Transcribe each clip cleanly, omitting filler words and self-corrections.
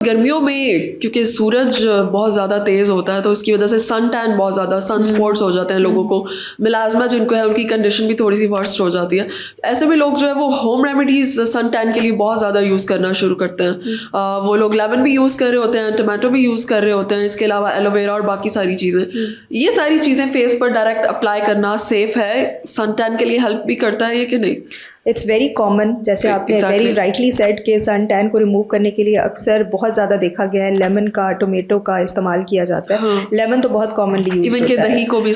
गर्मियों में क्योंकि सूरज बहुत ज़्यादा तेज़ होता है तो उसकी वजह से सन टैन बहुत ज़्यादा, सन स्पॉट्स हो जाते हैं लोगों को, मिलाजमा जिनको है उनकी कंडीशन भी थोड़ी सी वर्स्ट हो जाती है। ऐसे में लोग जो है वो होम रेमेडीज़ सन टैन के लिए बहुत ज़्यादा यूज़ करना शुरू करते हैं। वो लोग लेमन भी यूज़ कर रहे होते हैं, टमाटो भी यूज़ कर रहे होते हैं, इसके अलावा एलोवेरा और बाकी सारी चीज़ें। ये सारी चीज़ें फेस पर डायरेक्ट अप्लाई करना सेफ है, सन टैन के लिए हेल्प भी करता है ये कि नहीं? इट्स वेरी कॉमन, जैसे आपने वेरी राइटली सेड कि सन टैन को रिमूव करने के लिए अक्सर बहुत ज़्यादा देखा गया है लेमन का, टोमेटो का इस्तेमाल किया जाता है। लेमन तो बहुत कॉमनली यूज होता है, दही को भी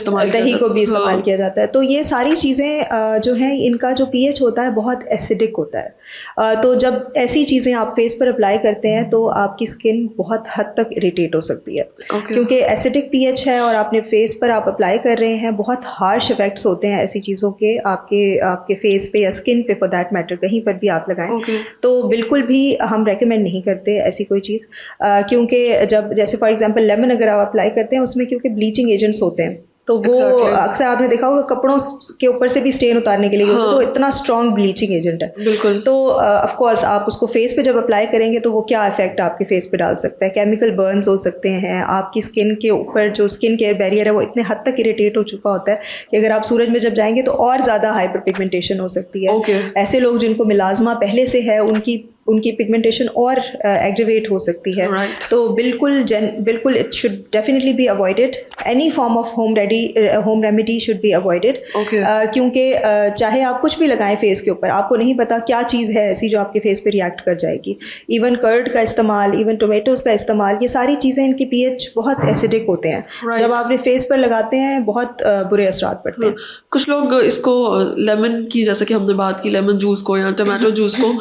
इस्तेमाल किया जाता है। तो ये सारी चीज़ें जो हैं इनका जो पीएच होता है बहुत एसिडिक होता है। तो जब ऐसी चीज़ें आप फेस पर अप्लाई करते हैं तो आपकी स्किन बहुत हद तक इरिटेट हो सकती है, क्योंकि एसिडिक पीएच है और आपने फेस पर आप अप्लाई कर रहे हैं। बहुत हार्श इफेक्ट्स होते हैं ऐसी चीज़ों के आपके फेस पे या स्किन पे फॉर दैट मैटर, कहीं पर भी आप लगाएं। तो बिल्कुल भी हम रेकमेंड नहीं करते ऐसी कोई चीज़, क्योंकि जब जैसे फॉर एग्जांपल लेमन अगर आप अप्लाई करते हैं उसमें क्योंकि ब्लीचिंग एजेंट्स होते हैं तो वो अक्सर आपने देखा होगा कपड़ों के ऊपर से भी स्टेन उतारने के लिए तो इतना स्ट्रॉन्ग ब्लीचिंग एजेंट है। बिल्कुल। तो ऑफ कोर्स आप उसको फेस पे जब अप्लाई करेंगे तो वो क्या इफेक्ट आपके फेस पे डाल सकता है, केमिकल बर्न्स हो सकते हैं, आपकी स्किन के ऊपर जो स्किन केयर बैरियर है वो इतने हद तक इरिटेट हो चुका होता है कि अगर आप सूरज में जब जाएंगे तो और ज़्यादा हाइपर पिगमेंटेशन हो सकती है। ऐसे लोग जिनको मिलाजमा पहले से है उनकी पिगमेंटेशन और एग्रीवेट हो सकती है। तो बिल्कुल it should definitely be avoided. Any form of home remedy should be avoided, क्योंकि चाहे आप कुछ भी लगाएं फेस के ऊपर, आपको नहीं पता क्या चीज़ है ऐसी जो आपके फेस पे रिएक्ट कर जाएगी। इवन कर्ड का इस्तेमाल, इवन टोमेटोज का इस्तेमाल, ये सारी चीज़ें इनकी पीएच बहुत एसिडिक होते हैं। जब आप अपने फेस पर लगाते हैं बहुत बुरे असरात पड़ते हैं। कुछ लोग इसको लेमन की, जैसे कि हमने बात की, लेमन जूस को या टमाटो जूस को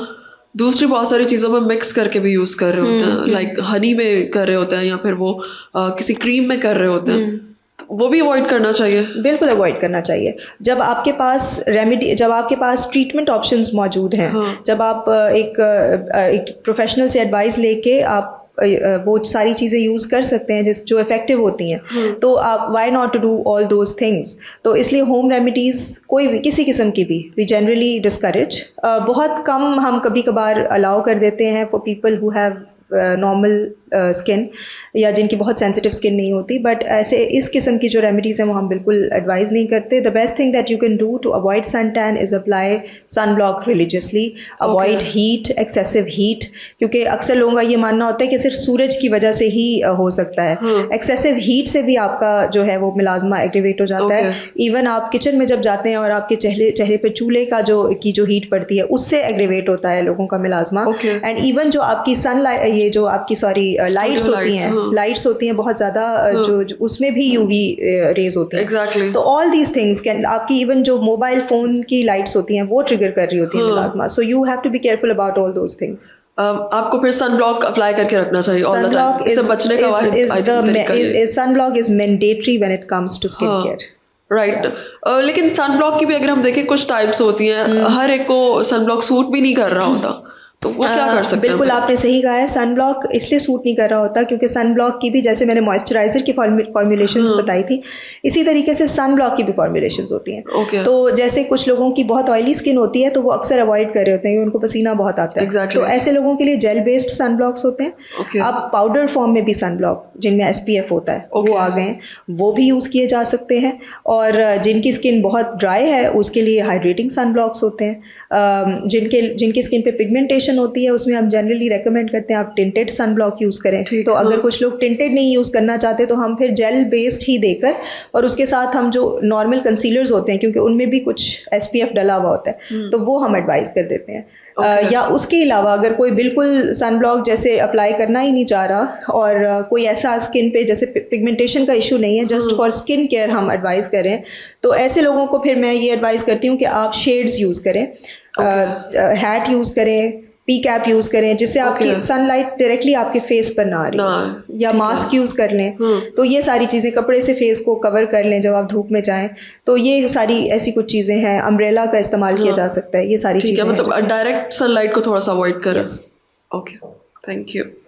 दूसरी बहुत सारी चीज़ों में मिक्स करके भी यूज़ कर रहे होते हैं, लाइक हनी में कर रहे होते हैं या फिर वो किसी क्रीम में कर रहे होते हैं। तो वो भी अवॉइड करना चाहिए। बिल्कुल अवॉइड करना चाहिए। जब आपके पास ट्रीटमेंट ऑप्शंस मौजूद हैं, जब आप एक प्रोफेशनल से एडवाइस लेके आप वो सारी चीज़ें यूज़ कर सकते हैं जो इफ़ेक्टिव होती हैं, तो आप why not to do all those things. तो इसलिए होम रेमेडीज़ कोई भी किसी किस्म की भी वी जनरली डिस्करेज। बहुत कम हम कभी कभार अलाउ कर देते हैं for people who have normal skin या जिनकी बहुत सेंसिटिव स्किन नहीं होती, बट ऐसे इस किस्म की जो रेमेडीज़ हैं वो हम बिल्कुल एडवाइस नहीं करते। The best thing that you can do to avoid sun tan is apply sun block religiously, avoid heat, excessive heat, क्योंकि अक्सर लोगों का ये मानना होता है कि सिर्फ सूरज की वजह से ही हो सकता है। एक्सेसिव हीट से भी आपका जो है वो मिलाजमा एग्रीवेट हो जाता है। इवन आप किचन में जब जाते हैं और आपके चेहरे पे चूल्हे का जो हीट पड़ती है उससे एग्रीवेट होता है लोगों का मिलाजमा। एंड इवन जो आपकी सनलाइट, ये जो आपकी लाइट्स होती हैं बहुत ज़्यादा, जो उसमें भी यूवी रेज होती हैं। तो ऑल दीज थिंग्स कैन, आपकी इवन जो मोबाइल फ़ोन की लाइट्स होती हैं वो ट्रिगर कर रही होती हैं melasma. So you have to be careful about all those things. आपको फिर सन ब्लॉक अप्लाई करके रखना चाहिए ऑल द टाइम। इससे बचने का sun block is mandatory when it comes to skin care. Right. लेकिन सन ब्लॉक की भी अगर हम देखें कुछ टाइप्स होती हैं, हर एक को सन ब्लॉक सूट भी नहीं कर रहा होता, तो वो क्या कर सकते हैं? बिल्कुल आपने सही कहा है, सन ब्लॉक इसलिए सूट नहीं कर रहा होता क्योंकि सन ब्लॉक की भी, जैसे मैंने मॉइस्चराइजर की फॉर्मुलेशंस बताई थी, इसी तरीके से सन ब्लॉक की भी फॉर्मुलेशंस होती हैं। तो जैसे कुछ लोगों की बहुत ऑयली स्किन होती है तो वो अक्सर अवॉइड कर रहे होते हैं, उनको पसीना बहुत आता है। तो ऐसे लोगों के लिए जेल बेस्ड सन ब्लॉक्स होते हैं। अब पाउडर फॉर्म में भी सन ब्लॉक जिनमें SPF होता है वो आ गए हैं, वो भी यूज़ किए जा सकते हैं। और जिनकी स्किन बहुत ड्राई है उसके लिए हाइड्रेटिंग सन ब्लॉक्स होते हैं। जिनकी स्किन पे पिगमेंटेशन होती है उसमें हम जनरली रेकमेंड करते हैं आप टिंटेड सन ब्लॉक यूज़ करें। तो अगर कुछ लोग टिंटेड नहीं यूज़ करना चाहते तो हम फिर जेल बेस्ड ही देकर, और उसके साथ हम जो नॉर्मल कंसीलर्स होते हैं क्योंकि उनमें भी कुछ SPF डला हुआ होता है तो वो हम एडवाइस कर देते हैं। या उसके अलावा अगर कोई बिल्कुल सन ब्लॉक जैसे अप्लाई करना ही नहीं चाह रहा और कोई ऐसा स्किन पे जैसे पिगमेंटेशन का इशू नहीं है, जस्ट फॉर स्किन केयर हम एडवाइस करें, तो ऐसे लोगों को फिर मैं ये एडवाइस करती हूँ कि आप शेड्स यूज़ करें, हैट यूज़ करें, पी कैप यूज़ करें जिससे आपकी सनलाइट डायरेक्टली आपके फेस पर ना आ रही, या मास्क यूज़ कर लें। तो ये सारी चीज़ें, कपड़े से फेस को कवर कर लें जब आप धूप में जाएं। तो ये सारी ऐसी कुछ चीज़ें हैं। अम्ब्रेला का इस्तेमाल किया जा सकता है। ये सारी चीज़ें, मतलब डायरेक्ट सनलाइट को थोड़ा सा अवॉइड करें। Okay, thank you.